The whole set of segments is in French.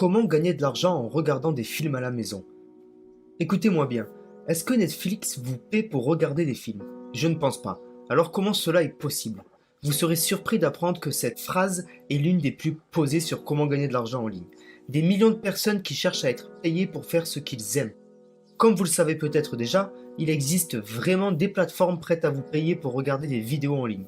Comment gagner de l'argent en regardant des films à la maison? Écoutez-moi bien, est-ce que Netflix vous paie pour regarder des films? Je ne pense pas. Alors comment cela est possible? Vous serez surpris d'apprendre que cette phrase est l'une des plus posées sur comment gagner de l'argent en ligne. Des millions de personnes qui cherchent à être payées pour faire ce qu'ils aiment. Comme vous le savez peut-être déjà, il existe vraiment des plateformes prêtes à vous payer pour regarder des vidéos en ligne.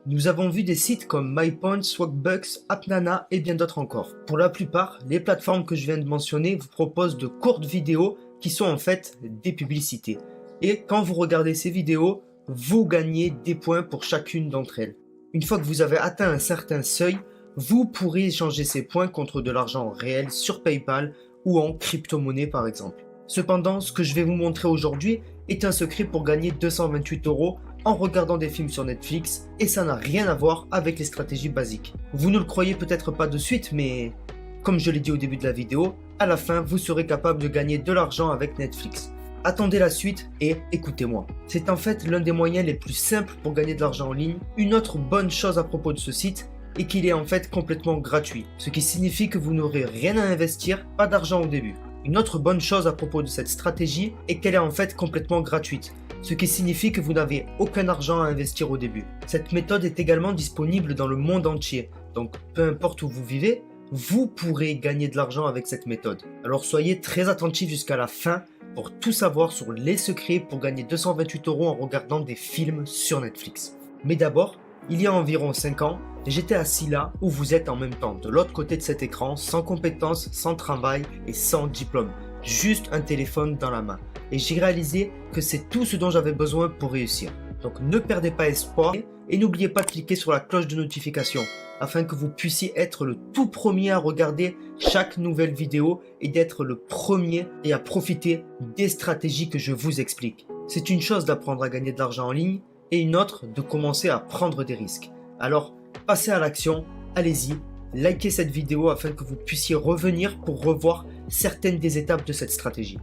Nous avons vu des sites comme MyPoint, Swagbucks, AppNana et bien d'autres encore. Pour la plupart, les plateformes que je viens de mentionner vous proposent de courtes vidéos qui sont en fait des publicités. Et quand vous regardez ces vidéos, vous gagnez des points pour chacune d'entre elles. Une fois que vous avez atteint un certain seuil, vous pourrez échanger ces points contre de l'argent réel sur PayPal ou en crypto-monnaie par exemple. Cependant, ce que je vais vous montrer aujourd'hui est un secret pour gagner 228 € en regardant des films sur Netflix et ça n'a rien à voir avec les stratégies basiques. Vous ne le croyez peut-être pas de suite, mais comme je l'ai dit au début de la vidéo, à la fin vous serez capable de gagner de l'argent avec Netflix. Attendez la suite et écoutez-moi. C'est en fait l'un des moyens les plus simples pour gagner de l'argent en ligne. Une autre bonne chose à propos de ce site est qu'il est en fait complètement gratuit, ce qui signifie que vous n'aurez rien à investir, pas d'argent au début. Une autre bonne chose à propos de cette stratégie est qu'elle est en fait complètement gratuite, ce qui signifie que vous n'avez aucun argent à investir au début. Cette méthode est également disponible dans le monde entier, donc peu importe où vous vivez, vous pourrez gagner de l'argent avec cette méthode. Alors soyez très attentifs jusqu'à la fin pour tout savoir sur les secrets pour gagner 228 € en regardant des films sur Netflix. Mais d'abord, il y a environ 5 ans, j'étais assis là où vous êtes en même temps, de l'autre côté de cet écran, sans compétences, sans travail et sans diplôme, juste un téléphone dans la main. Et j'ai réalisé que c'est tout ce dont j'avais besoin pour réussir. Donc ne perdez pas espoir et n'oubliez pas de cliquer sur la cloche de notification afin que vous puissiez être le tout premier à regarder chaque nouvelle vidéo et d'être le premier et à profiter des stratégies que je vous explique. C'est une chose d'apprendre à gagner de l'argent en ligne et une autre de commencer à prendre des risques. Alors passez à l'action, allez-y, likez cette vidéo afin que vous puissiez revenir pour revoir certaines des étapes de cette stratégie.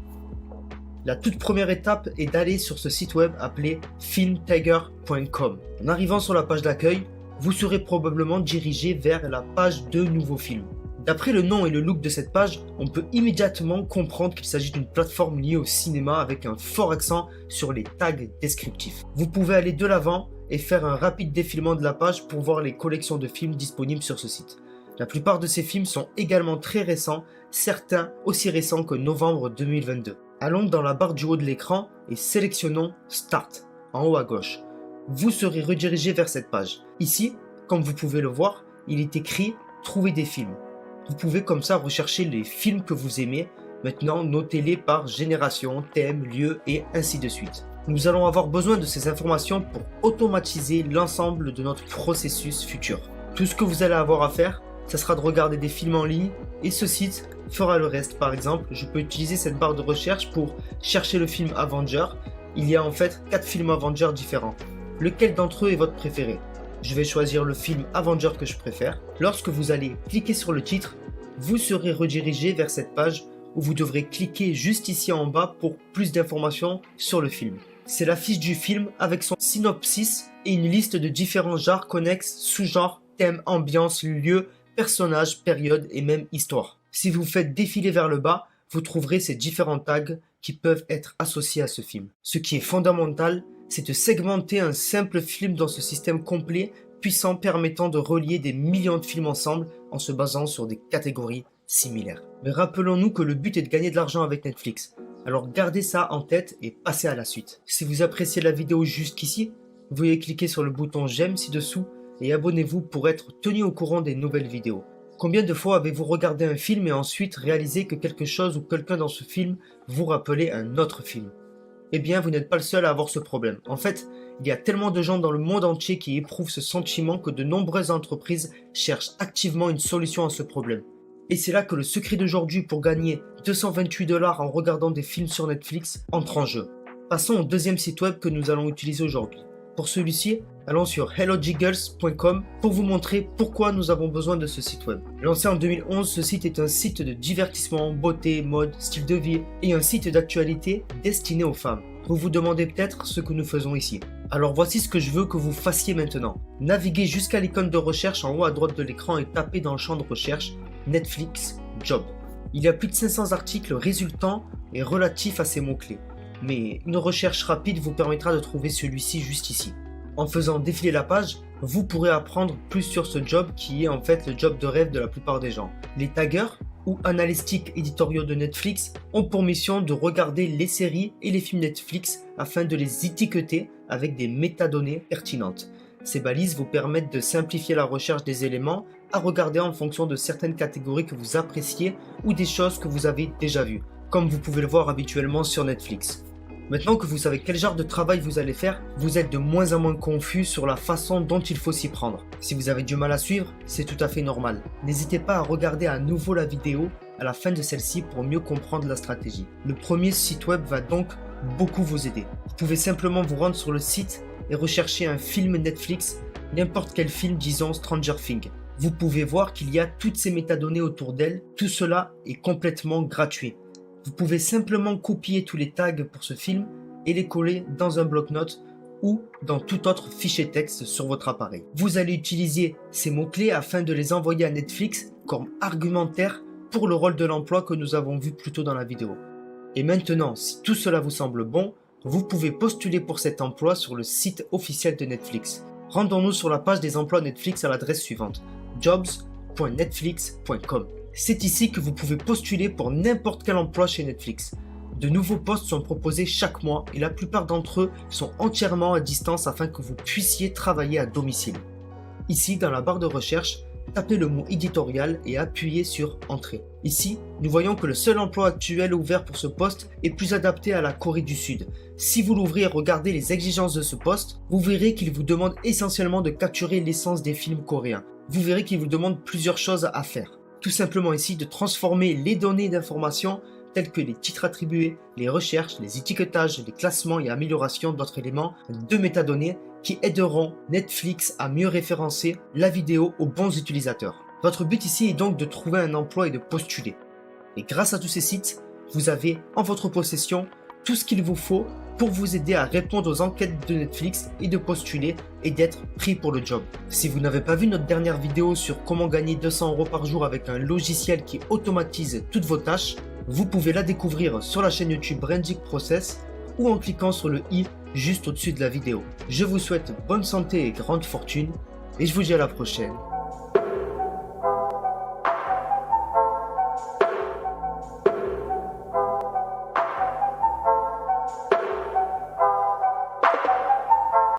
La toute première étape est d'aller sur ce site web appelé filmtiger.com. En arrivant sur la page d'accueil, vous serez probablement dirigé vers la page de nouveaux films. D'après le nom et le look de cette page, on peut immédiatement comprendre qu'il s'agit d'une plateforme liée au cinéma avec un fort accent sur les tags descriptifs. Vous pouvez aller de l'avant et faire un rapide défilement de la page pour voir les collections de films disponibles sur ce site. La plupart de ces films sont également très récents, certains aussi récents que novembre 2022. Allons dans la barre du haut de l'écran et sélectionnons Start en haut à gauche. Vous serez redirigé vers cette page. Ici, comme vous pouvez le voir, il est écrit Trouver des films. Vous pouvez comme ça rechercher les films que vous aimez. Maintenant, notez-les par génération, thème, lieu et ainsi de suite. Nous allons avoir besoin de ces informations pour automatiser l'ensemble de notre processus futur. Tout ce que vous allez avoir à faire, ce sera de regarder des films en ligne et ce site fera le reste. Par exemple, je peux utiliser cette barre de recherche pour chercher le film Avenger. Il y a en fait 4 films Avenger différents. Lequel d'entre eux est votre préféré? Je vais choisir le film Avenger que je préfère. Lorsque vous allez cliquer sur le titre, vous serez redirigé vers cette page où vous devrez cliquer juste ici en bas pour plus d'informations sur le film. C'est la fiche du film avec son synopsis et une liste de différents genres connexes, sous-genres, thèmes, ambiance, lieux, personnages, périodes et même histoire. Si vous faites défiler vers le bas, vous trouverez ces différents tags qui peuvent être associés à ce film. Ce qui est fondamental, c'est de segmenter un simple film dans ce système complet, puissant, permettant de relier des millions de films ensemble en se basant sur des catégories similaires. Mais rappelons-nous que le but est de gagner de l'argent avec Netflix. Alors gardez ça en tête et passez à la suite. Si vous appréciez la vidéo jusqu'ici, veuillez cliquer sur le bouton j'aime ci-dessous et abonnez-vous pour être tenu au courant des nouvelles vidéos. Combien de fois avez-vous regardé un film et ensuite réalisé que quelque chose ou quelqu'un dans ce film vous rappelait un autre film? Eh bien, vous n'êtes pas le seul à avoir ce problème. En fait, il y a tellement de gens dans le monde entier qui éprouvent ce sentiment que de nombreuses entreprises cherchent activement une solution à ce problème. Et c'est là que le secret d'aujourd'hui pour gagner 228 $ en regardant des films sur Netflix entre en jeu. Passons au deuxième site web que nous allons utiliser aujourd'hui. Pour celui-ci, allons sur hellojiggles.com pour vous montrer pourquoi nous avons besoin de ce site web. Lancé en 2011, ce site est un site de divertissement, beauté, mode, style de vie et un site d'actualité destiné aux femmes. Vous vous demandez peut-être ce que nous faisons ici. Alors voici ce que je veux que vous fassiez maintenant. Naviguez jusqu'à l'icône de recherche en haut à droite de l'écran et tapez dans le champ de recherche Netflix Job. Il y a plus de 500 articles résultant et relatifs à ces mots-clés. Mais une recherche rapide vous permettra de trouver celui-ci juste ici. En faisant défiler la page, vous pourrez apprendre plus sur ce job qui est en fait le job de rêve de la plupart des gens. Les taggers ou analytiques éditoriaux de Netflix ont pour mission de regarder les séries et les films Netflix afin de les étiqueter avec des métadonnées pertinentes. Ces balises vous permettent de simplifier la recherche des éléments à regarder en fonction de certaines catégories que vous appréciez ou des choses que vous avez déjà vues, comme vous pouvez le voir habituellement sur Netflix. Maintenant que vous savez quel genre de travail vous allez faire, vous êtes de moins en moins confus sur la façon dont il faut s'y prendre. Si vous avez du mal à suivre, c'est tout à fait normal. N'hésitez pas à regarder à nouveau la vidéo à la fin de celle-ci pour mieux comprendre la stratégie. Le premier site web va donc beaucoup vous aider. Vous pouvez simplement vous rendre sur le site et rechercher un film Netflix, n'importe quel film, disons Stranger Things. Vous pouvez voir qu'il y a toutes ces métadonnées autour d'elle, tout cela est complètement gratuit. Vous pouvez simplement copier tous les tags pour ce film et les coller dans un bloc-notes ou dans tout autre fichier texte sur votre appareil. Vous allez utiliser ces mots-clés afin de les envoyer à Netflix comme argumentaire pour le rôle de l'emploi que nous avons vu plus tôt dans la vidéo. Et maintenant, si tout cela vous semble bon, vous pouvez postuler pour cet emploi sur le site officiel de Netflix. Rendons-nous sur la page des emplois Netflix à l'adresse suivante: jobs.netflix.com. C'est ici que vous pouvez postuler pour n'importe quel emploi chez Netflix. De nouveaux postes sont proposés chaque mois et la plupart d'entre eux sont entièrement à distance afin que vous puissiez travailler à domicile. Ici, dans la barre de recherche, tapez le mot éditorial et appuyez sur Entrée. Ici, nous voyons que le seul emploi actuel ouvert pour ce poste est plus adapté à la Corée du Sud. Si vous l'ouvrez et regardez les exigences de ce poste, vous verrez qu'il vous demande essentiellement de capturer l'essence des films coréens. Vous verrez qu'il vous demande plusieurs choses à faire. Tout simplement ici de transformer les données d'information telles que les titres attribués, les recherches, les étiquetages, les classements et améliorations d'autres éléments de métadonnées qui aideront Netflix à mieux référencer la vidéo aux bons utilisateurs. Votre but ici est donc de trouver un emploi et de postuler. Et grâce à tous ces sites, vous avez en votre possession tout ce qu'il vous faut pour vous aider à répondre aux enquêtes de Netflix et de postuler et d'être pris pour le job. Si vous n'avez pas vu notre dernière vidéo sur comment gagner 200 € par jour avec un logiciel qui automatise toutes vos tâches, vous pouvez la découvrir sur la chaîne YouTube Branding Process ou en cliquant sur le i juste au-dessus de la vidéo. Je vous souhaite bonne santé et grande fortune et je vous dis à la prochaine.